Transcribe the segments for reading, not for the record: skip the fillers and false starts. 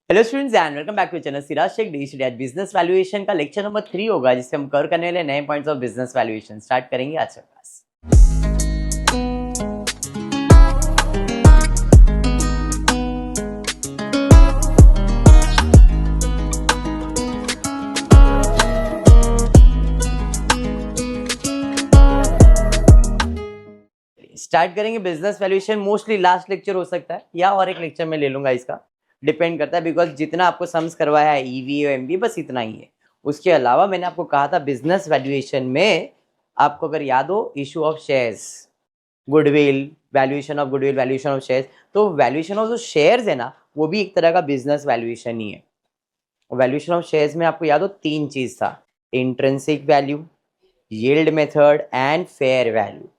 Hello students and welcome back to channel Siraj Shaikh D आज business valuation का lecture number 3 होगा, जिससे हम कवर करने वाले नए points of business valuation start करेंगे आज का क्लास। स्टार्ट करेंगे business valuation. Mostly last lecture हो सकता है या और एक लेक्चर में ले लूंगा, इसका डिपेंड करता है, बिकॉज जितना आपको सम्स करवाया है ईवीए और एमबीए बस इतना ही है। उसके अलावा मैंने आपको कहा था बिजनेस वैल्यूएशन में आपको अगर याद हो issue of shares, goodwill, valuation of goodwill, valuation of shares, तो वैल्यूएशन ऑफ जो शेयर्स है ना वो भी एक तरह का बिजनेस वैल्यूएशन ही है। वैल्यूएशन ऑफ शेयर्स में आपको याद हो तीन चीज था, intrinsic value, yield method and fair value,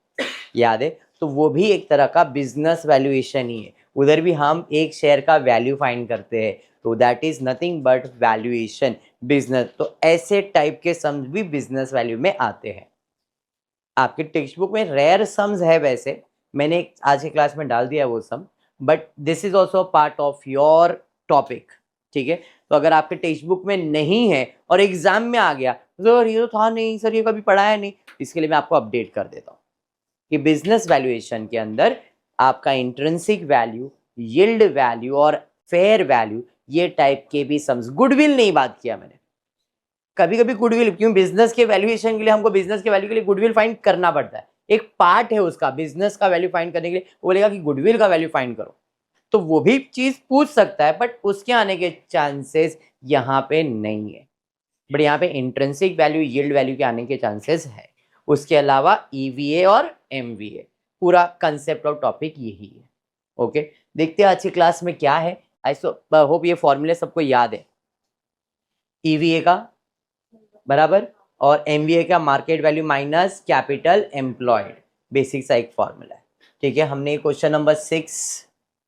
याद है? तो वो भी एक तरह का बिजनेस वैल्यूएशन ही है। उधर भी हम एक शेयर का वैल्यू फाइंड करते हैं, तो that is nothing but valuation business. तो ऐसे टाइप के सम्स भी बिजनेस वैल्यू में आते हैं। आपके टेक्स्ट बुक में रेयर सम्स है, वैसे मैंने आज की क्लास में डाल दिया वो sum, but this is also part of your topic, ठीक है? तो अगर आपके टेक्स्ट बुक में नहीं है और एग्जाम में आ गया सर ये तो था नहीं, सर ये कभी पढ़ाया नहीं, इसके लिए मैं आपको अपडेट कर देता हूँ कि बिजनेस वैल्यूएशन के अंदर आपका इंट्रिंसिक वैल्यू, यील्ड वैल्यू और फेयर वैल्यू, ये टाइप के भी सम्स। गुडविल नहीं बात किया मैंने, कभी कभी गुडविल, क्यों बिजनेस के वैल्यूएशन के लिए हमको बिजनेस के वैल्यू के लिए गुडविल फाइंड करना पड़ता है, एक पार्ट है उसका बिजनेस का वैल्यू फाइंड करने के लिए। वो बोलेगा कि गुडविल का वैल्यू फाइंड करो, तो वो भी चीज पूछ सकता है, बट उसके आने के चांसेस यहाँ पे नहीं है। बट यहाँ पे इंट्रिंसिक वैल्यू, यील्ड वैल्यू के आने के चांसेस है। उसके अलावा ईवीए और एमवीए, पूरा कंसेप्ट और टॉपिक यही है। ओके, देखते हैं आज की क्लास में क्या है। आई होप ये फॉर्मूले सबको याद है, ईवीए का बराबर और एमवीए का market value minus capital employed, basic सा एक फॉर्मूला है, ठीक है? हमने question number 6,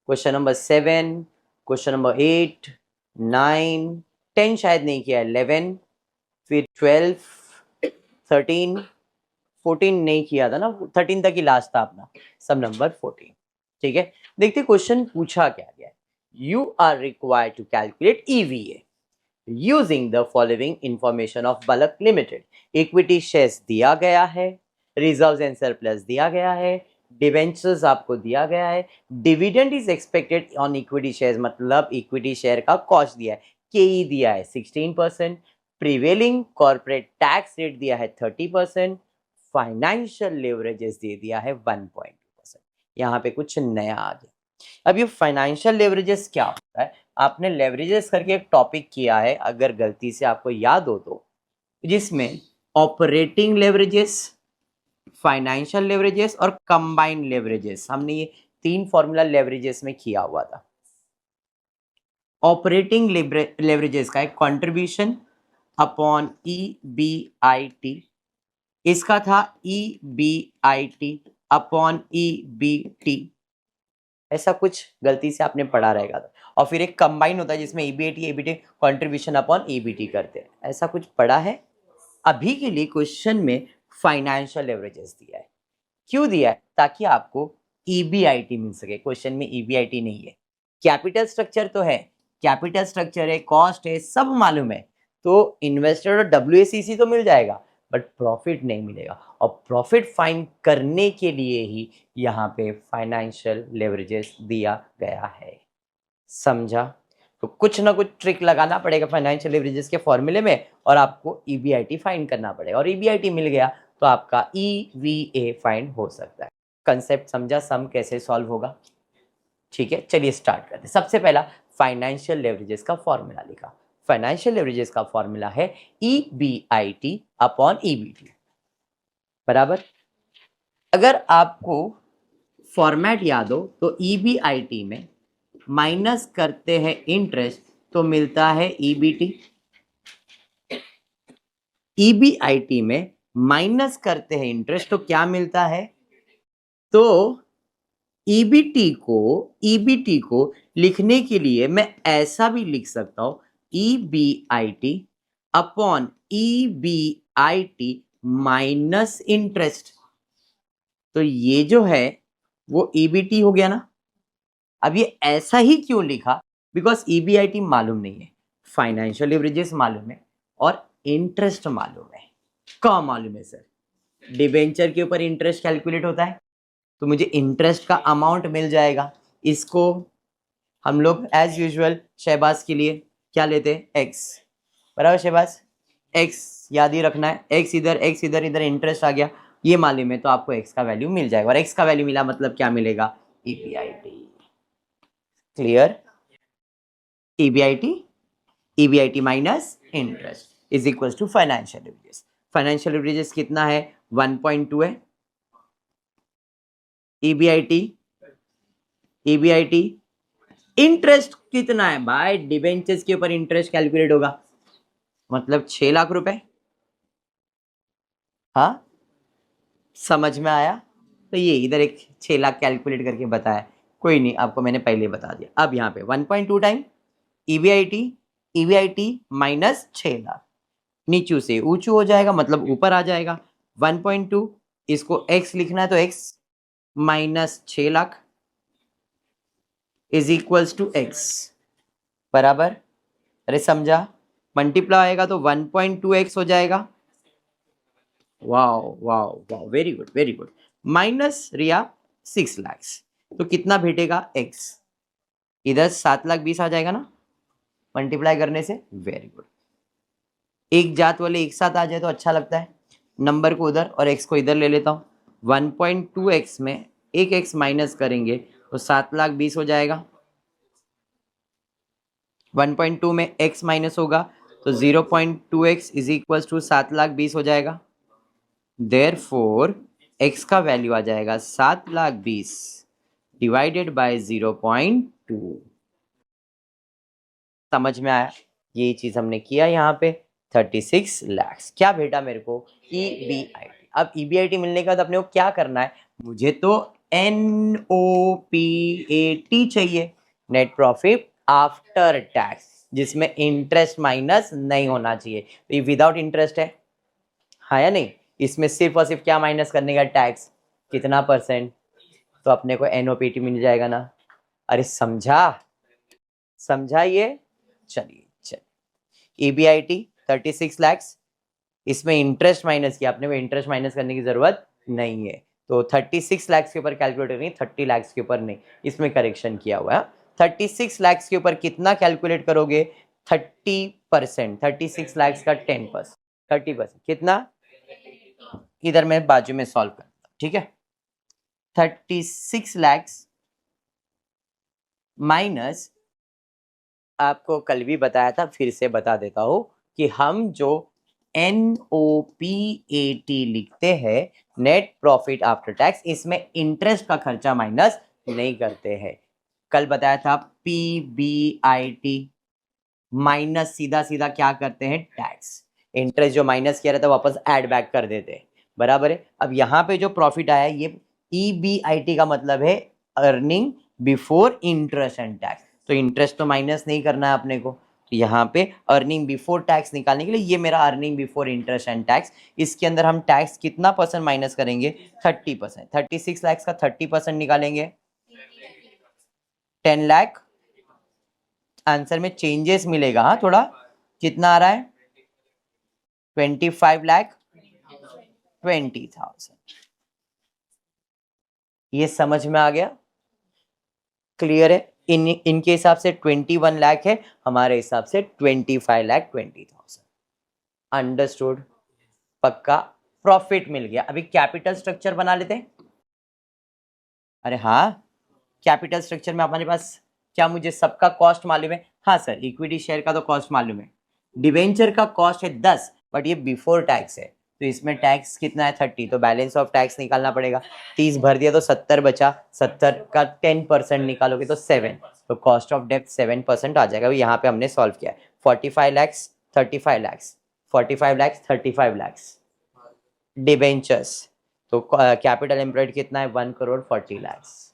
question number 7, question number 8, 9, 10 शायद नहीं किया, 11, फिर 12, 13, 14 नहीं किया था ना, 13 तक ही लास्ट था अपना, सब नंबर 14, ठीक है? देखते क्वेश्चन पूछा क्या गया। You are required to calculate EVA using the following information of bulk limited. Equity shares दिया गया है, रिजर्व्स एंड सरप्लस दिया गया है, डिवेंचर्स आपको दिया गया है, dividend is expected on equity shares, मतलब इक्विटी शेयर का कॉस्ट दिया है, केई दिया है 16%, प्रिवेलिंग कॉर्पोरेट टैक्स रेट दिया है 30%, फाइनेंशियल लेवरेजेस दे दिया है 1.2%। यहाँ पे कुछ नया आ गया। अब ये फाइनेंशियल लेवरेजेस क्या होता है? आपने लेवरेजेस करके एक टॉपिक किया है, अगर गलती से आपको याद हो तो, जिसमें ऑपरेटिंग लेवरेजेस, फाइनेंशियल लेवरेजेस और कंबाइंड लेवरेजेस, हमने ये तीन फॉर्मूला लेवरेजेस में किया हुआ था। ऑपरेटिंग लेवरेजेस का एक कंट्रीब्यूशन अपॉन EBIT, इसका था EBIT अपॉन EBT, ऐसा कुछ गलती से आपने पढ़ा रहेगा। और फिर एक कंबाइन होता है जिसमें EBIT EBT contribution upon EBT करते हैं, ऐसा कुछ पढ़ा है। अभी के लिए क्वेश्चन में फाइनेंशियल लेवरेजेस दिया है, क्यों दिया है? ताकि आपको EBIT मिल सके। क्वेश्चन में EBIT नहीं है, कैपिटल स्ट्रक्चर तो है, कैपिटल स्ट्रक्चर है, कॉस्ट है, सब मालूम है, तो इन्वेस्टर और WACC तो मिल जाएगा, बट प्रॉफिट नहीं मिलेगा। और प्रॉफिट फाइंड करने के लिए ही यहाँ पे फाइनेंशियल लेवरेजेस दिया गया है, समझा? तो कुछ ना कुछ ट्रिक लगाना पड़ेगा फाइनेंशियल लेवरेजेस के फॉर्मूले में, और आपको EBIT फाइंड करना पड़ेगा, और EBIT मिल गया तो आपका EVA फाइंड हो सकता है। कंसेप्ट समझा, सम कैसे सॉल्व होगा? ठीक है, चलिए स्टार्ट करते हैं। सबसे पहला फाइनेंशियल लेवरेजेस का फॉर्मूला लिखा। फाइनेंशियल लेवरेजेस का फॉर्मूला है EBIT अपॉन EBT, बराबर। अगर आपको फॉर्मेट याद हो तो EBIT में माइनस करते हैं इंटरेस्ट तो मिलता है EBT, EBIT में माइनस करते हैं इंटरेस्ट तो क्या मिलता है? तो EBT को लिखने के लिए मैं ऐसा भी लिख सकता हूं, EBIT upon EBIT minus interest, तो ये जो है वो EBT हो गया ना। अब ये ऐसा ही क्यों लिखा? बिकॉज ईबीआईटी मालूम नहीं है, फाइनेंशियल लिवरेजेस मालूम है और इंटरेस्ट मालूम है। कहाँ मालूम है सर? डिबेंचर के ऊपर इंटरेस्ट कैलकुलेट होता है, तो मुझे इंटरेस्ट का अमाउंट मिल जाएगा। इसको हम लोग एज यूजुअल शहबाज के लिए क्या लेते हैं? एक्स, बराबर शहबाज? एक्स याद ही रखना है, एक्स इधर इधर इंटरेस्ट आ गया, ये मालूम है, तो आपको एक्स का वैल्यू मिल जाएगा। और एक्स का वैल्यू मिला मतलब क्या मिलेगा? EBIT. Clear? EBIT, EBIT minus interest is equal to financial leverages. Financial leverages कितना है? 1.2 है। ईबीआईटी, ईबीआईटी इंटरेस्ट कितना है भाई? डिबेंचर्स के ऊपर इंटरेस्ट कैलकुलेट होगा, मतलब 6 लाख रुपए। हाँ, समझ में आया? तो ये इधर एक 6 लाख कैलकुलेट करके बताया, कोई नहीं, आपको मैंने पहले बता दिया। अब यहाँ पे 1.2 time EBIT, EBIT minus 6 lakh, नीचू से ऊंचू हो जाएगा, मतलब ऊपर आ जाएगा। 1.2 इसको x लिखना है तो x minus 6 lakh is equals to x, बराबर? अरे समझा? मल्टीप्लाई आएगा तो 1.2x हो जाएगा। Wow wow wow, very good very good. Minus रिया 6 लाख, तो कितना भेटेगा? x, इधर 7,20,000 आ जाएगा ना मल्टीप्लाई करने से। Very good. एक जात वाले एक साथ आ जाए तो अच्छा लगता है, नंबर को उधर और x को इधर ले लेता हूँ। 1.2x में एक x माइनस करेंगे तो 7,20,000 हो जाएगा। 1.2 में x माइनस होगा तो 0.2x इज इक्वल टू 7,20,000 हो जाएगा। देयरफॉर x का वैल्यू आ जाएगा 7,20,000 डिवाइडेड बाय 0.2। समझ में आया? ये चीज हमने किया यहाँ पे 36 लाख। क्या भेटा मेरे को? ईबीआईटी। अब ईबीआईटी मिलने के बाद अपने को क्या करना है? मुझे तो एनओपीएटी चाहिए, नेट प्रॉफिट आफ्टर टैक्स, जिसमें इंटरेस्ट माइनस नहीं होना चाहिए। तो ये विदाउट इंटरेस्ट है, हाँ या नहीं? इसमें सिर्फ और सिर्फ क्या माइनस करने का? टैक्स। कितना परसेंट? तो अपने को एनओपीटी मिल जाएगा ना। अरे समझा? समझा ये? चलिए चलिए, ईबीआईटी 36 लाख, इसमें इंटरेस्ट माइनस किया अपने को, इंटरेस्ट माइनस करने की जरूरत नहीं है, तो 36 लाख के ऊपर कैलकुलेट नहीं, 30 लाख के ऊपर नहीं, इसमें करेक्शन किया हुआ है। 36 लाख के ऊपर कितना कैलकुलेट करोगे? 30%, 36 लाख का 10%, 30% कितना? इधर मैं बाजू में सॉल्व करता हूं, ठीक है? 36 लाख माइनस, आपको कल भी बताया था, फिर से बता देता हूं कि हम जो NOPAT लिखते हैं, नेट प्रॉफिट आफ्टर टैक्स, इसमें इंटरेस्ट का खर्चा माइनस नहीं करते हैं। कल बताया था PBIT माइनस सीधा सीधा क्या करते हैं? टैक्स। इंटरेस्ट जो माइनस किया रहता है वापस ऐड बैक कर देते हैं, बराबर है? अब यहाँ पे जो प्रॉफिट आया ये EBIT का मतलब है earning before interest and tax, तो इंटरेस्ट तो माइनस नहीं करना है अपने को, तो यहाँ पे अर्निंग बिफोर टैक्स निकालने के लिए ये मेरा earning before interest and tax, इसके अंदर हम टैक्स कितना परसेंट माइनस करेंगे? 30%। 36 लाख का 30% निकालेंगे 10 लाख। आंसर में चेंजेस मिलेगा, हाँ थोड़ा। कितना आ रहा है? 25,20,000। ये समझ में आ गया? क्लियर है? इनके हिसाब से 21 लाख है, हमारे हिसाब से 25,20,000। अंडरस्टूड? पक्का? प्रॉफिट मिल गया। अभी कैपिटल स्ट्रक्चर बना लेते हैं। अरे हाँ, कैपिटल स्ट्रक्चर में हमारे पास क्या, मुझे सबका कॉस्ट मालूम है? हाँ सर, इक्विटी शेयर का तो कॉस्ट मालूम है। डिवेंचर का कॉस्ट है 10, बट ये बिफोर टैक्स है, तो इसमें टैक्स कितना है? 30, तो बैलेंस ऑफ टैक्स निकालना पड़ेगा। 30 भर दिया तो 70 बचा, 70 का 10% निकालोगे तो 7, तो कॉस्ट ऑफ डेप्ट 7% आ जाएगा। यहाँ पे हमने सॉल्व किया है। 45 लैक्स, 35 लैक्स, 45 लैक्स, 35 लैक्स डिवेंचर्स, तो कैपिटल एम्प्लॉयड कितना है? 1,40,00,000।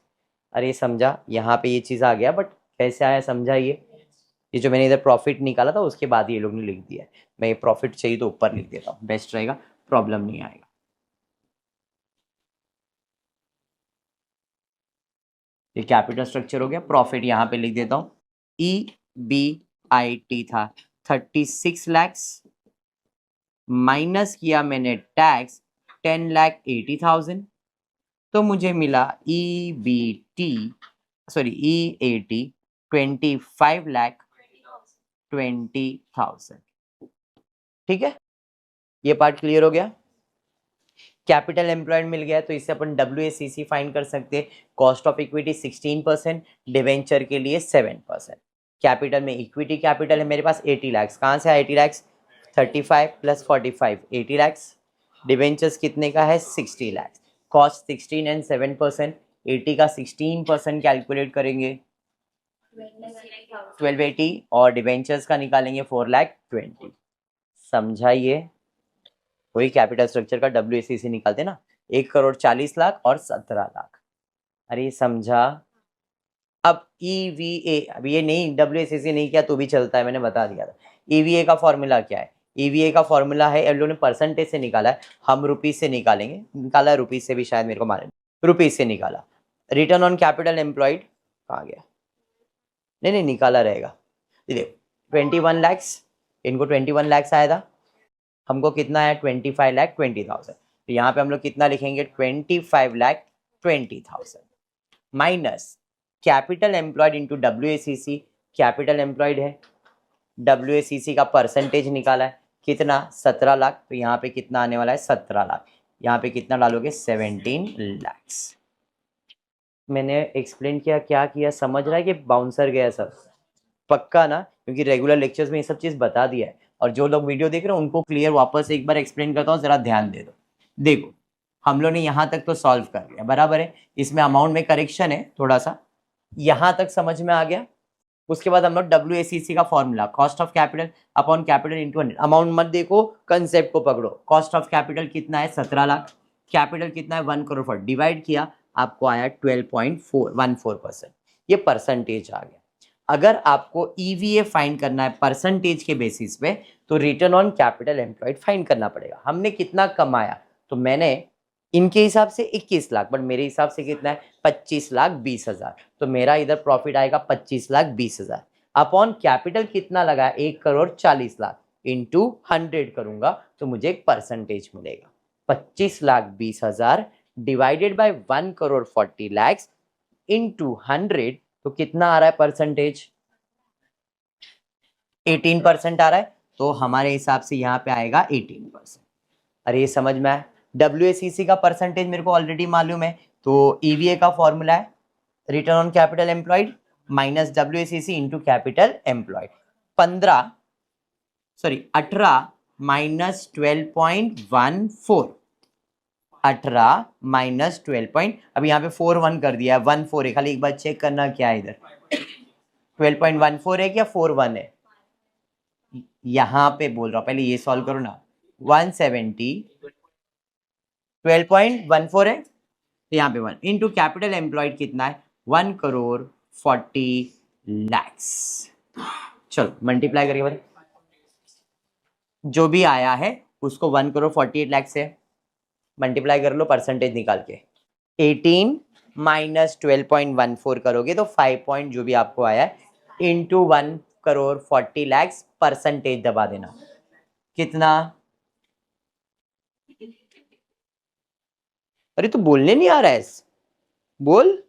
अरे समझा? यहाँ पे ये चीज़ आ गया, बट कैसे आया समझा? ये जो मैंने इधर प्रॉफिट निकाला था उसके बाद ये लोग ने लिख दिया है। मैं ये प्रॉफिट चाहिए तो ऊपर लिख देता हूँ, बेस्ट रहेगा, प्रॉब्लम नहीं आएगा। ये कैपिटल स्ट्रक्चर हो गया, प्रॉफिट यहाँ पे लिख देता हूँ। EBIT था 36 लैक्स, माइनस किया मैंने टैक्स 10,80,000, तो मुझे मिला EBT सॉरी EAT 25,20,000। ठीक है, ये पार्ट क्लियर हो गया। कैपिटल एम्प्लॉयड मिल गया तो इससे अपन WACC फाइंड कर सकते हैं। कॉस्ट ऑफ इक्विटी 16%, डिवेंचर के लिए 7%। कैपिटल में इक्विटी कैपिटल है मेरे पास 80 लैक्स, कहाँ से 80 लैक्स 35 + 45 80 लैक्स। डिवेंचर्स कितने का है 60 लैक्स। कॉस्ट 16 एंड 7%, 80 का 16% कैलकुलेट करेंगे 1280 और डिवेंचर्स का निकालेंगे 4,20,000। समझाइए, वही कैपिटल स्ट्रक्चर का WACC निकालते ना, 1,40,00,000 और 17,00,000। अरे समझा। अब EVA, अब ये नहीं WACC नहीं किया तो भी चलता है, मैंने बता दिया था। EVA का फॉर्मूला क्या है? EVA का फॉर्मूला है, हम लोगों ने परसेंटेज से निकाला है, हम रुपीज से निकालेंगे, निकाला रुपीज से भी शायद मेरे को मालूम, रुपीज से निकाला। रिटर्न ऑन कैपिटल एम्प्लॉयड कहाँ गया, नहीं निकाला रहेगा। देखो 21 लैक्स, इनको 21 लैक्स आया था, हमको कितना है 25,20,000, तो यहाँ पे हम लोग कितना लिखेंगे 25,20,000 minus capital employed into WACC। Capital employed है, WACC का परसेंटेज निकाला है कितना 17 लाख, तो यहाँ पे कितना आने वाला है 17 लाख, यहाँ पे कितना डालोगे 17 लैक्स। मैंने एक्सप्लेन किया, क्या किया समझ रहा है कि बाउंसर गया सब पक्का ना, क्योंकि रेगुलर लेक्चर्स में ये सब चीज बता दिया है, और जो लोग वीडियो देख रहे हैं उनको क्लियर वापस एक बार एक्सप्लेन करता हूँ, जरा ध्यान दे दो। देखो हम लोग ने यहाँ तक तो सॉल्व कर लिया, बराबर है, इसमें अमाउंट में करेक्शन है थोड़ा सा, यहाँ तक समझ में आ गया। उसके बाद हम लोग WACC का formula, cost of capital upon capital into 100, amount मत देखो कंसेप्ट को पकड़ो। कॉस्ट ऑफ कैपिटल कितना है 17 लाख, कैपिटल कितना है 1 करोड़ 4, डिवाइड किया आपको आया 12.14%, ये परसेंटेज आ गया। अगर आपको EVA फाइंड करना है परसेंटेज के बेसिस पे, तो return on capital employed find करना पड़ेगा। हमने कितना कमाया, तो मैंने इनके हिसाब से 21 लाख, बट मेरे हिसाब से कितना है 25,20,000, तो मेरा इधर प्रॉफिट आएगा 25,20,000 अपॉन कैपिटल कितना लगा 1,40,00,000 इंटू 100 करूंगा तो मुझे एक परसेंटेज मिलेगा 25,20,000 डिवाइडेड बाय 1,40,00,000 इंटू 100, तो कितना आ रहा है परसेंटेज 18% आ रहा है, तो हमारे हिसाब से यहाँ पे आएगा 18%। अरे ये समझ में आया। WACC का परसेंटेज मेरे को ऑलरेडी मालूम है, तो EVA का फॉर्मूला है return on capital employed minus WACC into capital employed. 18 minus 12.14, 18 minus 12 अब यहाँ पे 4 1 कर दिया है, 1 4 है, खाली एक बार चेक करना क्या है इधर 12.14 है क्या 4 1 है, यहाँ पे बोल रहा हूँ, पहले ये सॉल्व करो ना। 170 12.14 है, तो यहाँ पे 1 इंटू कैपिटल एम्प्लॉयड कितना है 1,40,00,000। चलो मल्टीप्लाई करके बता, जो भी आया है उसको 1,48,00,000 से मल्टीप्लाई कर लो, परसेंटेज निकाल के 18 माइनस 12.14 करोगे तो 5 पॉइंट जो भी आपको आया है इंटू 1,40,00,000 परसेंटेज दबा देना, कितना। अरे तो बोलने नहीं आ रहा है, बोल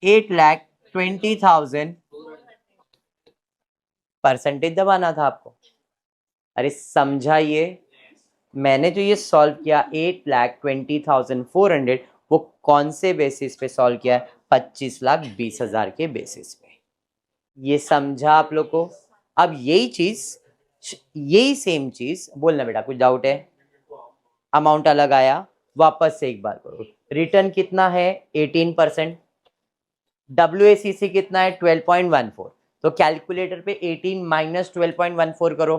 8,20,000 परसेंटेज दबाना था आपको। अरे समझाइए, मैंने जो ये सॉल्व किया 8,20,400, वो कौन से बेसिस पे सॉल्व किया है 25,20,000 के बेसिस पे। ये समझा आप लोग को। अब यही सेम चीज बोलना बेटा, कुछ डाउट है, अमाउंट अलग आया, वापस से एक बार करो। रिटर्न कितना है 18%, WACC कितना है 12.14, तो कैलकुलेटर पे 18 माइनस 12.14 करो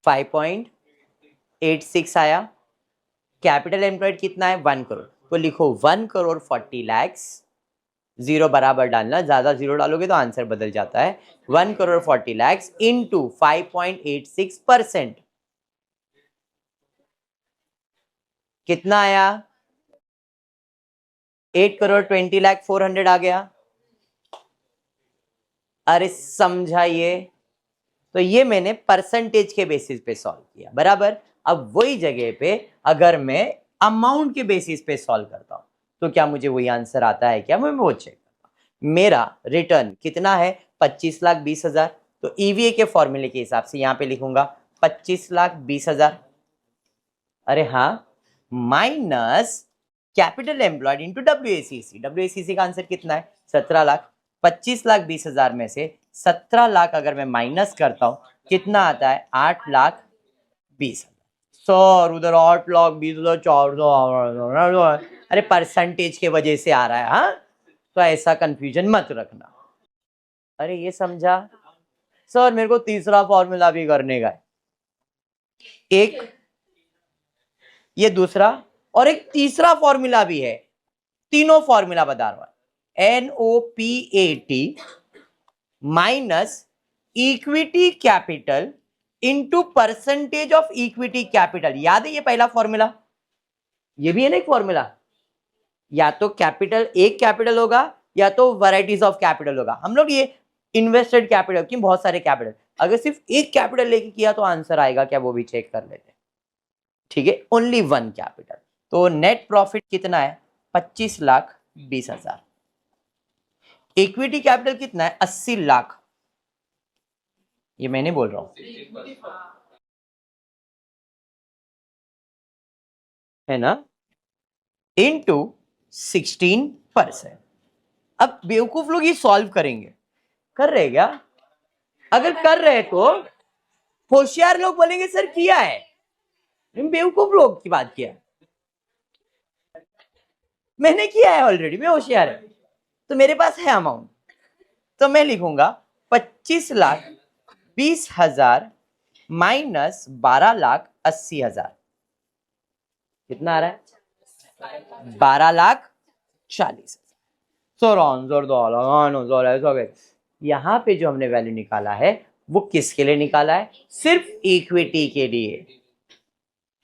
5.86 आया। कैपिटल एम्प्लॉयड कितना है 1 करोड़, तो लिखो 1,40,00,000, जीरो बराबर डालना, ज्यादा जीरो डालोगे तो आंसर बदल जाता है। 1,40,00,000 इंटू 5.86%, कितना आया 8,20,04,00,000 आ गया। अरे समझाइए, तो ये मैंने परसेंटेज के बेसिस पे सॉल्व किया, बराबर। अब वही जगह पे अगर मैं अमाउंट के बेसिस पे सॉल्व करता हूं तो क्या मुझे वही आंसर आता है क्या, मैं वो चेक करता हूं। मेरा रिटर्न कितना है, 25,20,000। तो ईवीए के फॉर्मूले के हिसाब से यहां पे लिखूंगा 25,20,000। अरे हाँ, minus capital employed into WACC। WACC का आंसर कितना है, 17 लाख। 25,20,000 में से 17 लाख अगर मैं माइनस करता हूं कितना आता है, 8,20,000। सर उधर 8,20,000 400। अरे परसेंटेज के वजह से आ रहा है, हाँ, तो ऐसा कंफ्यूजन मत रखना। अरे ये समझा सर, मेरे को तीसरा फॉर्मूला भी करने का है, एक ये दूसरा और एक तीसरा फॉर्मूला भी है। तीनों फॉर्मूला बता रहा हूं, NOPAT minus equity capital into percentage of equity capital. याद है ये पहला फॉर्मूला, ये भी है ना एक फॉर्मूला, या तो कैपिटल एक कैपिटल होगा या तो वैरायटीज ऑफ कैपिटल होगा। हम लोग ये इन्वेस्टेड कैपिटल की बहुत सारे कैपिटल, अगर सिर्फ एक कैपिटल लेके किया तो आंसर आएगा क्या, वो भी चेक कर लेते हैं। ठीक है, ओनली वन कैपिटल। तो नेट प्रॉफिट कितना है, 25,20,000। इक्विटी कैपिटल कितना है, 80 लाख। ये मैंने बोल रहा हूं, है ना, इनटू 16%। अब बेवकूफ लोग ये सॉल्व करेंगे, कर रहे क्या, अगर कर रहे तो होशियार लोग बोलेंगे सर किया है, बेवकूफ लोग की बात किया, मैंने किया है ऑलरेडी, मैं होशियार है, तो मेरे पास है अमाउंट, तो मैं लिखूंगा 25,20,000 माइनस 12,80,000। कितना आ रहा है, 12,40,000। यहां पे जो हमने वैल्यू निकाला है वो किसके लिए निकाला है, सिर्फ इक्विटी के लिए।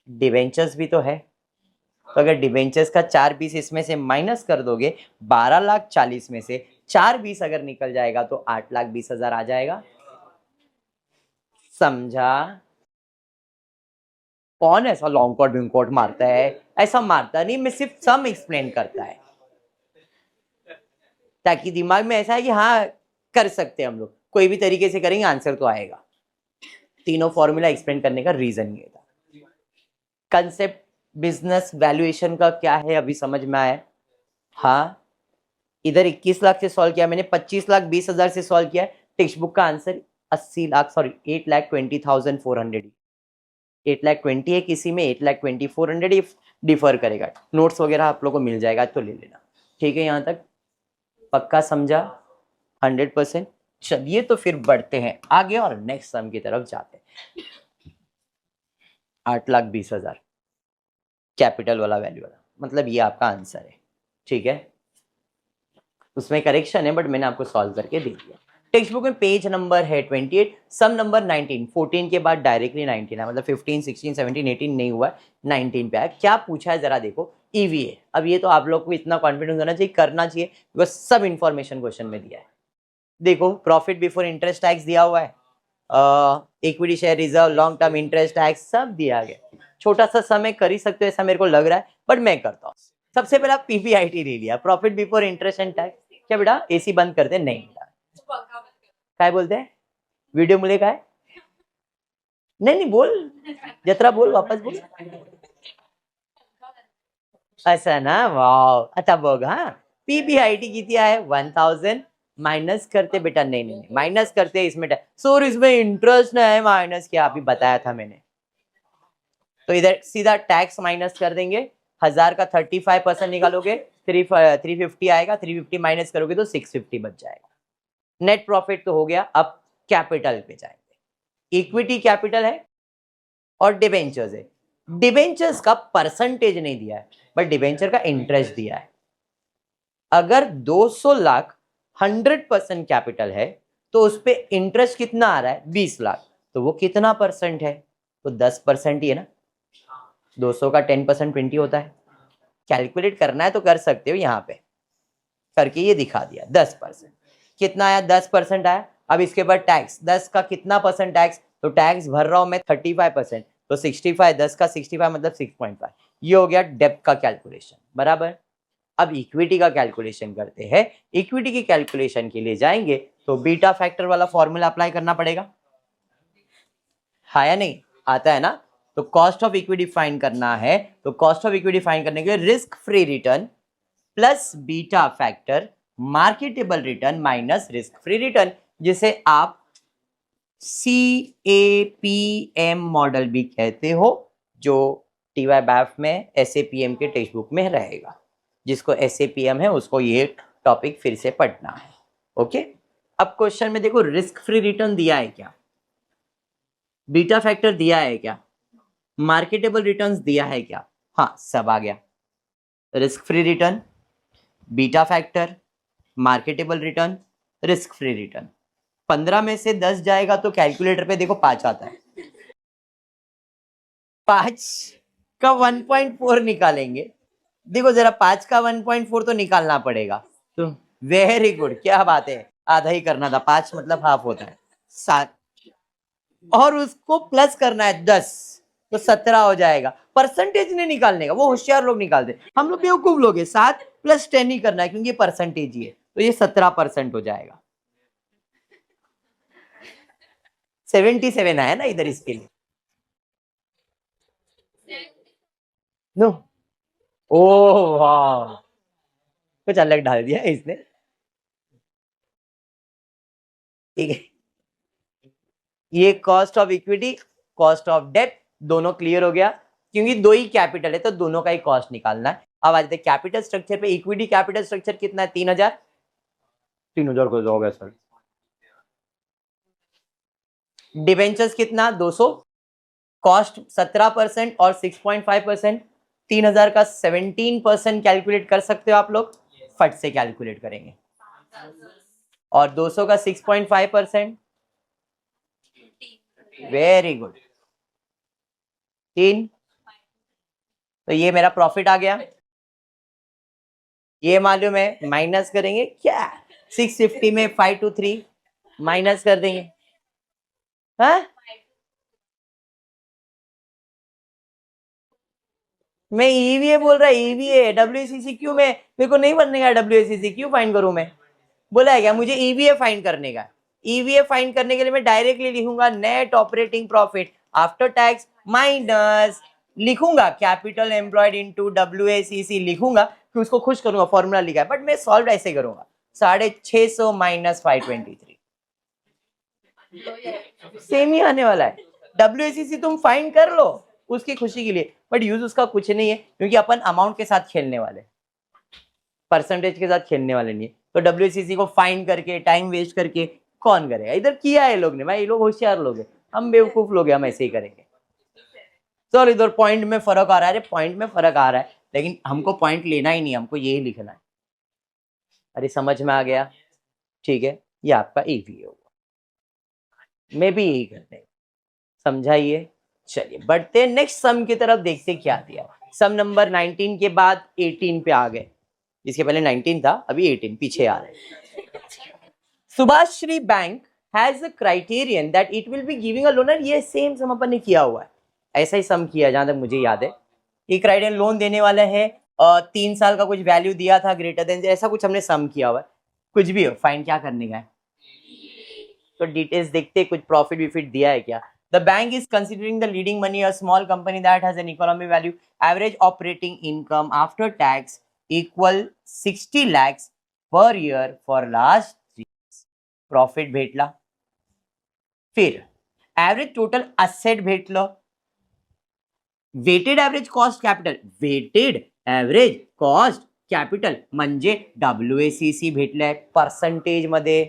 डिवेंचर्स भी तो है, तो अगर डिवेंचर्स का 4,20 इसमें से माइनस कर दोगे, 12,40,000 में से 4,20 अगर निकल जाएगा तो 8,20,000 आ जाएगा। समझा, कौन ऐसा लॉन्ग कोट बिंग कोट मारता है, ऐसा मारता नहीं, मैं सिर्फ सम एक्सप्लेन करता है ताकि दिमाग में ऐसा है कि हाँ कर सकते हैं हम लोग, कोई भी तरीके से करेंगे आंसर तो आएगा। तीनों फॉर्मूला एक्सप्लेन करने का रीजन ये था। कंसेप्ट बिजनेस वैल्यूएशन का क्या है अभी समझ में आया, हाँ। इधर 21 लाख से सॉल्व किया मैंने, 25,20,000 से सॉल्व किया। टेक्स्ट बुक का आंसर 80 लाख, सॉरी 8,20,400। 8,20,000 है किसी में, 8,20,400 डिफर करेगा। नोट्स वगैरह आप लोगों को मिल जाएगा तो ले लेना, ठीक है। यहाँ तक पक्का समझा, 100%। चलिए तो फिर बढ़ते हैं आगे और नेक्स्ट सम की तरफ जाते हैं। 8,20,000 कैपिटल वाला वैल्यू वाला, मतलब ये आपका आंसर है, ठीक है। उसमें करेक्शन है बट मैंने आपको सॉल्व करके दे दिया। टेक्स्ट बुक में पेज नंबर है 28, सम नंबर 19। 14 के बाद डायरेक्टली 19 है, मतलब 15, 16, 17, 18 नहीं हुआ, 19 पे आया। क्या पूछा है जरा देखो, ईवीए। अब ये तो आप लोग को इतना कॉन्फिडेंस होना चाहिए, करना चाहिए, बिकॉज सब इंफॉर्मेशन क्वेश्चन में दिया है। देखो, प्रॉफिट बिफोर इंटरेस्ट टैक्स दिया हुआ है, equity share reserve, long term interest tax सब दिया गया। छोटा सा समय कर ही सकते हो ऐसा मेरे को लग रहा है, बट मैं करता हूँ। सबसे पहला पीपीआईटी ले लिया, profit before interest and tax. क्या बेटा एसी बंद करते नहीं बेटा, काय बोलते हैं, वीडियो मुझे का है, नहीं नहीं बोल, जतरा बोल, वापस बोल। ऐसा ना, वाह, अच्छा बघ, हाँ पीपीआईटी किती आहे 1000 माइनस करते बेटा, नहीं नहीं माइनस करते इसमें, सर इसमें इंटरेस्ट नहीं है, माइनस क्या अभी बताया था मैंने। तो इधर सीधा टैक्स माइनस कर देंगे, 1000 का 35% निकालोगे 350 आएगा, 350 माइनस करोगे तो 650 बच जाएगा। नेट प्रॉफिट तो हो गया। अब कैपिटल पे जाएंगे, इक्विटी कैपिटल है और डिबेंचर्स है। डिबेंचर्स का परसेंटेज नहीं दिया है बट डिबेंचर का इंटरेस्ट दिया है। अगर 200 लाख 100% कैपिटल है तो उस पर इंटरेस्ट कितना आ रहा है, 20 लाख, तो वो कितना परसेंट है, तो 10% ही है ना। 200 का 10% 20 होता है, कैलकुलेट करना है तो कर सकते हो, यहाँ पे करके ये दिखा दिया 10%। कितना आया? 10% आया। अब इसके बाद टैक्स, 10 का कितना परसेंट टैक्स? तो टैक्स भर रहा हूं मैं 35%, तो 65, 10 का 65 मतलब 6.5। ये हो गया डेब्ट का कैलकुलेशन, बराबर। अब इक्विटी का कैलकुलेशन करते हैं। इक्विटी की कैलकुलेशन के लिए जाएंगे तो बीटा फैक्टर वाला फॉर्मूला अप्लाई करना पड़ेगा, हाँ या नहीं? आता है ना? तो कॉस्ट ऑफ इक्विटी फाइंड करना है, तो कॉस्ट ऑफ इक्विटी फाइंड करने के लिए risk free return plus beta factor marketable return minus risk free return, जिसे आप CAPM मॉडल भी कहते हो, जो TY-BAF में SAPM के टेक्स्ट बुक में रहेगा। जिसको SAPM है उसको ये टॉपिक फिर से पढ़ना है, ओके। अब क्वेश्चन में देखो, रिस्क फ्री रिटर्न दिया है क्या, बीटा फैक्टर दिया है क्या, मार्केटेबल रिटर्न्स दिया है क्या? हाँ, सब आ गया। Risk free return, beta factor, marketable return, risk free return. 15 में से 10 जाएगा तो कैलकुलेटर पे देखो 5 आता है। 5 का 1.4 निकालेंगे। देखो जरा 5 का 1.4 तो निकालना पड़ेगा। तो वेरी गुड, क्या बात है, आधा ही करना था, 5 मतलब हाफ होता है 7, और उसको प्लस करना है 10, तो 17 हो जाएगा। परसेंटेज नहीं निकालने का, वो होशियार लोग निकालते, हम लोग बेवकूफ लोग हैं। 7 + 10 ही करना है क्योंकि परसेंटेज ही है, तो ये 17% हो जाएगा। 77 आया ना इधर इसके लिए, नो ओ वाह, कुछ अलग डाल दिया इसने, ठीक है। ये cost of equity, cost of debt दोनों क्लियर हो गया, क्योंकि दो ही कैपिटल है तो दोनों का ही कॉस्ट निकालना है। अब आ जाते हैं कैपिटल स्ट्रक्चर पे। इक्विटी कैपिटल स्ट्रक्चर कितना है? 3000। 3000 को हो गया सर। डिवेंचर्स कितना? 200। कॉस्ट 17% और 6.5%, 3000 का 17% कैलकुलेट कर सकते हो आप लोग, फट से कैलकुलेट करेंगे। और 200 का 6.5%, वेरी गुड, 3। तो ये मेरा प्रॉफिट आ गया, ये मालूम है, माइनस करेंगे क्या, 650 में 523 माइनस कर देंगे, हाँ? मैं ईवीए बोल रहा, ईवीए WACC क्यों, मैं मेरे को नहीं बनने का WACC, क्यों फाइंड करूं मैं? बोला है क्या मुझे ईवीए फाइंड करने का? ईवीए फाइंड करने के लिए मैं डायरेक्टली लिखूंगा net operating profit after tax minus, लिखूंगा कैपिटल एम्प्लॉयड इनटू WACC, लिखूंगा कि उसको खुश करूंगा, फॉर्मूला लिखा है, बट मैं सॉल्व ऐसे करूंगा 650 माइनस 523, सेम ही आने वाला है। WACC तुम फाइंड कर लो उसकी खुशी के लिए, बट यूज उसका कुछ नहीं है, क्योंकि अपन अमाउंट के साथ खेलने वाले, परसेंटेज के साथ खेलने वाले नहीं है। तो WACC को फाइंड करके टाइम वेस्ट करके कौन करेगा? इधर किया है लोग ने भाई, ये लोग होशियार लोग हैं, हम बेवकूफ लोग हैं, हम ऐसे ही करेंगे। सर इधर पॉइंट में फर्क आ रहा है, अरे पॉइंट में फर्क आ रहा है, लेकिन हमको पॉइंट लेना ही नहीं, हमको यही लिखना है। अरे समझ में आ गया, ठीक है, ये आपका ईवीए होगा, मैं भी यही करते हैं, समझाइए। चलिए बढ़ते नेक्स्ट सम की तरफ, देखते क्या दिया। सम नंबर 19 के बाद 18 पे आ गए, इसके पहले 19 था, अभी 18 पीछे आ रहे। Subhashree bank has a criterion that it will be giving a loan, ये सेम सम अपन ने किया हुआ है, ऐसा ही सम किया जहां तक मुझे याद है। ये क्राइटेरियन लोन देने वाले हैं, 3 साल का कुछ वैल्यू दिया था ग्रेटर देन, ऐसा कुछ हमने सम किया हुआ है। कुछ भी हो, फाइन क्या करने का है, तो डिटेल्स देखते, कुछ प्रॉफिट विफिट दिया है क्या। The bank is considering the leading money a small company that has an economic value average operating income after tax equal 60 lakhs per year for last, profit भेटला। फिर एवरेज टोटल असेट भेटलं, weighted average cost capital, weighted average cost capital म्हणजे WACC भेटलंय percentage मध्ये।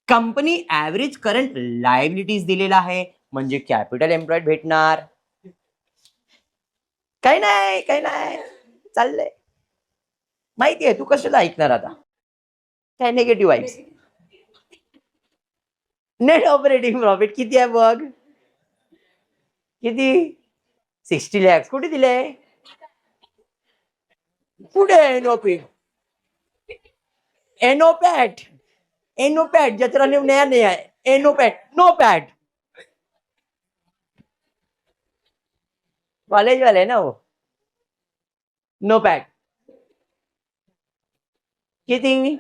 Company average current liabilities दिलेला आहे म्हणजे capital employed भेटणार। काही नाही चाललंय, माहिती आहे तू कशाला ऐकणार आता, काय negative vibes. Net operating profit किती आहे बघ, किती 60 lakhs कुठे दिले, पुढे एनओपी, एनोपैट, एनोपैट जतरा ने नया नया है, एनोपैट, नो पैट, कॉलेज वाले है ना वो, नो पैट किती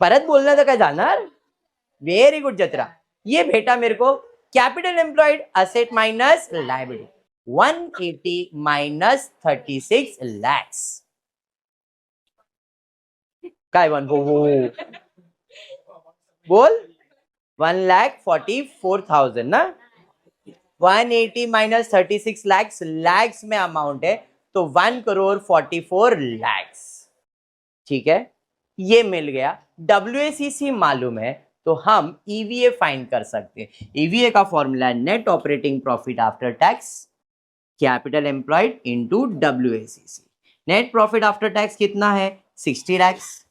परत बोलना तर काय जाणार. वेरी गुड जत्रा. ये भेटा मेरे को capital employed asset minus liability 180 minus 36 lakhs. काय वन बोल 1,44,000 ना. 180 माइनस 36 लैक्स, लैक्स में अमाउंट है तो 1,44,00,000. ठीक है, ये मिल गया. WACC मालूम है तो हम EVA फाइंड कर सकते हैं. EVA का फॉर्मूला है net operating profit after tax capital employed into WACC. Net profit after tax कितना है 60 लैक्स,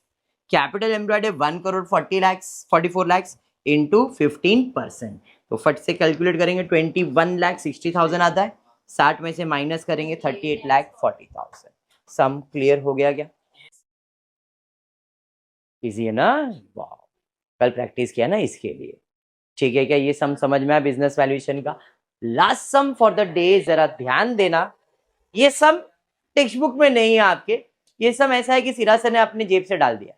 कैपिटल एम्प्लॉयड है 1,44,00,000 इंटू 15%. तो फट से कैलकुलेट करेंगे 21,60,000 आता है. 60 में से माइनस करेंगे 38,40,000. सम क्लियर हो गया क्या? इजी है ना. वाह, कल प्रैक्टिस किया ना इसके लिए. ठीक है क्या, ये सम समझ में आया बिजनेस वैल्यूएशन का. Last sum for the day जरा ध्यान देना. ये सम टेक्स्ट बुक में नहीं है आपके, ये सम ऐसा है कि सिरा सर ने अपने जेब से डाल दिया.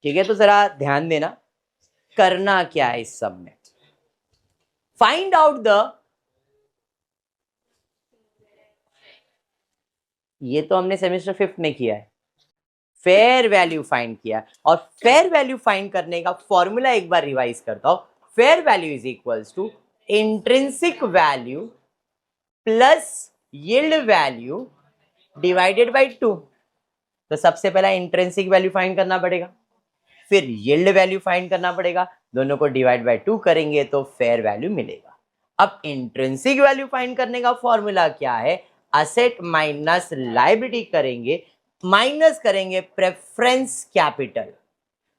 ठीक है, तो जरा ध्यान देना. करना क्या है इस सम में, फाइंड आउट द, ये तो हमने सेमेस्टर 5th में किया है, फेयर वैल्यू फाइंड किया. और फेयर वैल्यू फाइंड करने का फॉर्मूला एक बार रिवाइज करता हूं. Fair value is equals to intrinsic value plus yield value divided by 2. तो सबसे पहला इंट्रिंसिक वैल्यू फाइंड करना पड़ेगा, फिर यील्ड वैल्यू फाइंड करना पड़ेगा. दोनों को डिवाइड बाय 2 करेंगे तो फेयर वैल्यू मिलेगा. अब इंट्रिंसिक वैल्यू फाइंड करने का फॉर्मूला क्या है, असेट माइनस लायबिलिटी करेंगे, माइनस करेंगे प्रेफरेंस कैपिटल.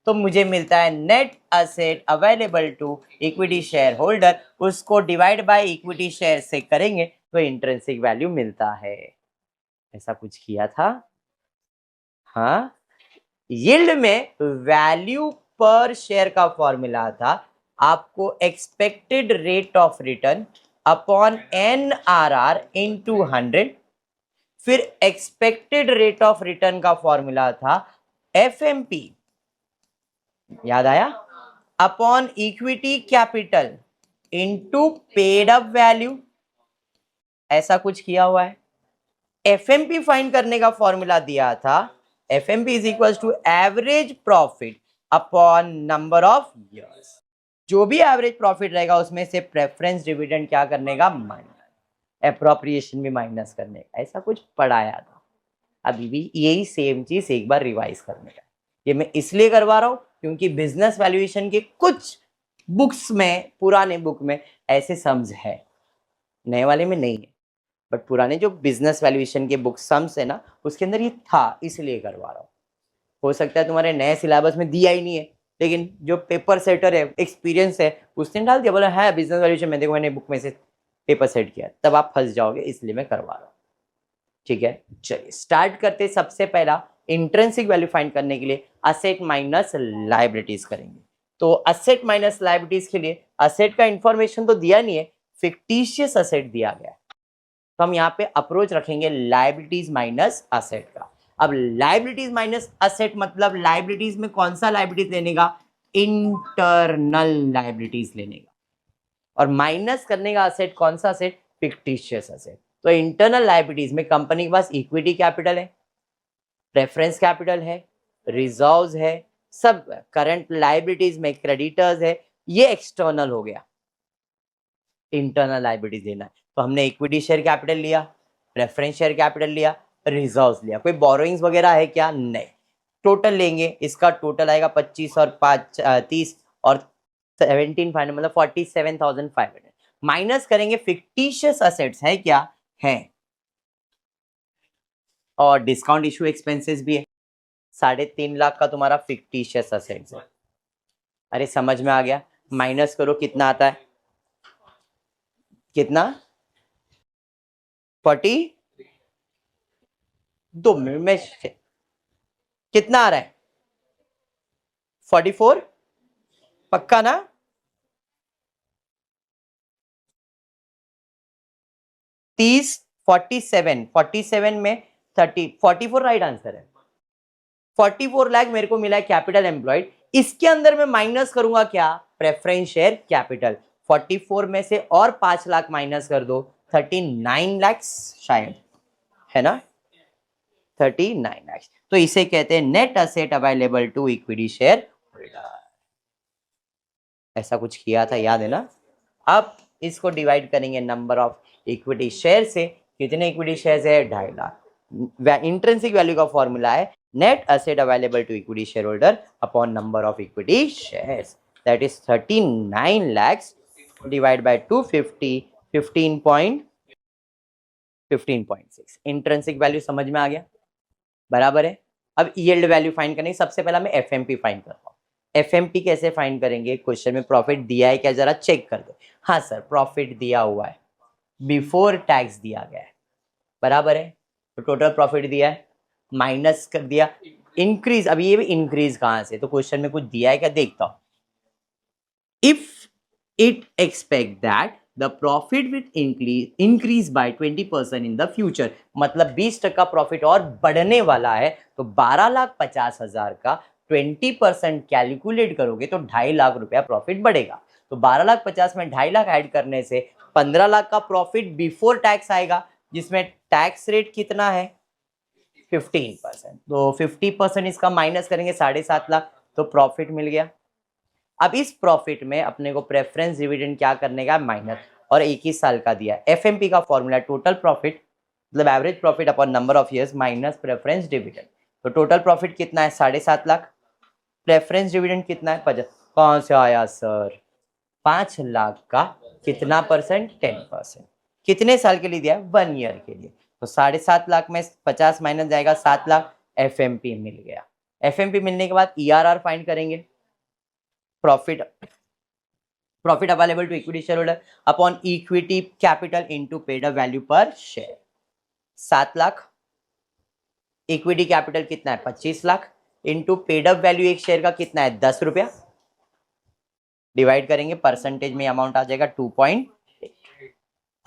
तो मुझे मिलता है net asset available to equity share holder, उसको डिवाइड बाय इक्विटी शेयर से करेंगे तो इंट्रिंसिक वैल्यू मिलता है. ऐसा कुछ किया था. हाँ, यील्ड में वैल्यू पर शेयर का फॉर्मूला था आपको expected rate of return upon NRR into 100. फिर एक्सपेक्टेड रेट ऑफ रिटर्न का फॉर्मूला था FMP, याद आया, upon equity capital into paid up value. ऐसा कुछ किया हुआ है. FMP फाइंड करने का फॉर्मूला दिया था, FMP is equal to average profit upon number of years. जो भी एवरेज प्रॉफिट रहेगा उसमें से प्रेफरेंस डिविडेंड क्या करने का, माइनस, एप्रोप्रिएशन भी माइनस करने का. ऐसा कुछ पढ़ाया था. अभी भी यही सेम चीज एक बार रिवाइज करने का. ये मैं इसलिए करवा रहा हूं क्योंकि बिजनेस वैल्यूएशन के कुछ बुक्स में, पुराने बुक में ऐसे सम्स है, नए वाले में नहीं है, बट पुराने जो बिजनेस वैल्यूएशन के बुक सम्स है ना, उसके अंदर ये था, इसलिए करवा रहा हूँ. हो सकता है तुम्हारे नए सिलेबस में दिया ही नहीं है, लेकिन जो पेपर सेटर है, एक्सपीरियंस है, उसने डाल दिया, बोला है बिजनेस वैल्यूएशन में देखो मैंने बुक में से पेपर सेट किया, तब आप फंस जाओगे, इसलिए मैं करवा रहा हूँ. ठीक है, चलिए स्टार्ट करते. सबसे पहला इंट्रिंसिक वैल्यू फाइंड करने के लिए असेट माइनस लायबिलिटीज करेंगे. तो असेट माइनस लायबिलिटीज के लिए असेट का इंफॉर्मेशन तो दिया नहीं है, फिक्टिशियस असेट दिया गया है. तो हम यहाँ पे अप्रोच रखेंगे लायबिलिटीज माइनस असेट का. अब लायबिलिटीज माइनस असेट मतलब लायबिलिटीज में कौन सा लायबिलिटीज लेने का, इंटरनल लायबिलिटीज लेने का, और माइनस करने का असेट कौन सा असेट, फिक्टिशियस असेट. तो इंटरनल लायबिलिटीज में कंपनी के पास इक्विटी कैपिटल है, प्रेफरेंस कैपिटल है, रिजर्व्स है, सब. करंट लायबिलिटीज में क्रेडिटर्स है, ये एक्सटर्नल हो गया. इंटरनल लायबिलिटीज लेना है तो हमने इक्विटी शेयर कैपिटल लिया, प्रेफरेंस शेयर कैपिटल लिया, रिजर्व्स लिया. कोई बोरोइंग्स वगैरह है क्या, नहीं. टोटल लेंगे, इसका टोटल आएगा 25 और 5 30 और 17,500 मतलब 47,500. माइनस करेंगे फिक्टिशियस असेट्स है क्या, है, और डिस्काउंट इशू एक्सपेंसेस भी है. 3.5 लाख का तुम्हारा फिक्टिशियस असेट्स है. अरे समझ में आ गया. माइनस करो कितना आता है, कितना 40 2 मिनट में कितना आ रहा है? 44 पक्का ना? 30 47 में 30 44 राइट आंसर है। 44 लाख मेरे को मिला है कैपिटल एम्प्लॉयड। इसके अंदर मैं माइनस करूंगा क्या? Preference share capital. 44 में से और 5 लाख माइनस कर दो, 39 लाख शायद, है ना? 39 लाख। तो इसे कहते हैं net asset available to equity share holder. ऐसा कुछ किया था, याद है ना? अब इसको डिवाइड करेंगे नंबर ऑफ इक्विटी शेयर से। कितने इक्विटी शेयर है? 2.5 लाख। इंट्रिंसिक वैल्यू का फॉर्मूला है net asset available to equity share holder upon number of equity shares, that is 39 lakhs divide by 250, 15.6। Intrinsic value समझ में आ गया? बराबर है। अब यील्ड वैल्यू फाइंड करने सबसे पहला मैं एफएमपी फाइंड करता हूँ। एफएमपी कैसे फाइंड करेंगे? क्वेश्चन में प्रॉफिट दिया है क्या, जरा चेक कर दो। हाँ सर, प्रॉफिट दिया हुआ है, बिफोर टैक्स दिया गया है, बराबर है। तो टोटल प्रॉफिट दिया है, माइनस कर दिया इंक्रीज। अब ये इंक्रीज कहां से? तो क्वेश्चन में कुछ दिया है क्या, देखता हूं। If it expect that the profit will increase by 20% in the future, मतलब 20% प्रॉफिट और बढ़ने वाला है, तो 12,50,000 का 20% कैलकुलेट करोगे तो 2.5 लाख रुपया प्रॉफिट बढ़ेगा। तो 12,50,000 में 2.5 लाख ऐड करने से 15 लाख का प्रॉफिट बिफोर टैक्स आएगा, जिसमें टैक्स रेट कितना है? 15%। तो 50% इसका माइनस करेंगे 7.5 लाख, तो प्रॉफिट मिल गया। अब इस प्रॉफिट में अपने को प्रेफरेंस डिविडेंड क्या करने का? माइनस, और 21 साल का दिया। एफएमपी का फॉर्मूला टोटल प्रॉफिट मतलब average profit upon number of years minus preference dividend. तो टोटल प्रॉफिट कितना है? 7.5 लाख। प्रेफरेंस डिविडेंड कितना है? 50। कौन से आया सर? 5 लाख का कितना परसेंट? 10%। कितने साल के लिए दिया? 1 ईयर के लिए। तो 7.5 लाख में 50 माइनस जाएगा 7 लाख, एफएमपी मिल गया। एफएमपी मिलने के बाद ईआरआर फाइंड करेंगे, profit available to equity share holder upon equity capital into paid up value per share. 7 lakh, equity capital कितना है? 25 lakh, into paid up value एक शेयर का कितना है? 10 रुपया। डिवाइड करेंगे, परसेंटेज में अमाउंट आ जाएगा 2.8।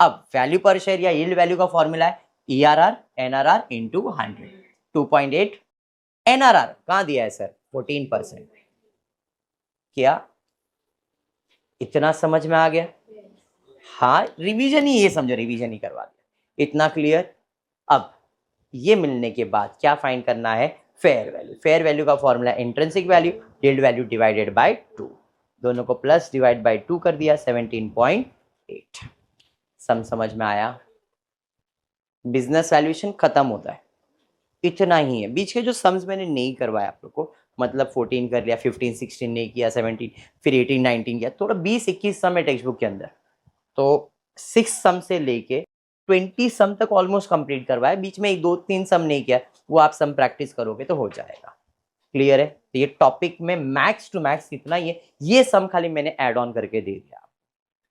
अब वैल्यू पर शेयर या यील्ड वैल्यू का फॉर्मूला है ईआरआर एनआरआर इनटू 100। 2.8 एनआरआर कहां दिया है सर? 14%। क्या इतना समझ में आ गया? हाँ, रिवीजन ही, ये समझो रिवीजन ही करवा दिया। इतना क्लियर? अब ये मिलने के बाद क्या फाइंड करना है? Fair value. फेयर वैल्यू का formula intrinsic value, yield value divided by 2। दोनों को प्लस डिवाइड बाय 2 कर दिया, 17.8। सम समझ में आया? बिजनेस वैल्यूएशन खत्म होता है, इतना ही है। बीच के जो सम्स मैंने नहीं करवाया आप लोग को, मतलब 14 कर लिया, 15 16 नहीं किया, 17 फिर 18 19 किया, थोड़ा 20 21 सम है टेक्स्ट बुक के अंदर। तो 6 सम से लेके 20 सम तक ऑलमोस्ट कंप्लीट करवाया, बीच में 1 2 3 सम नहीं किया, वो आप सम प्रैक्टिस करोगे तो हो जाएगा। क्लियर है? तो ये टॉपिक में मैक्स टू मैक्स इतना ही है, ये सम खाली मैंने ऐड ऑन करके दे दिया।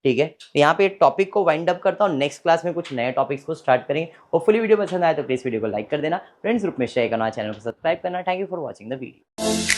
ठीक है, तो यहाँ पे टॉपिक को वाइंड अप करता हूँ। नेक्स्ट क्लास में कुछ नए टॉपिक्स को स्टार्ट करेंगे। होपफुली वीडियो पसंद आए तो प्लीज वीडियो को लाइक कर देना, फ्रेंड्स ग्रुप में शेयर करना, चैनल को सब्सक्राइब करना। Thank you for watching the video.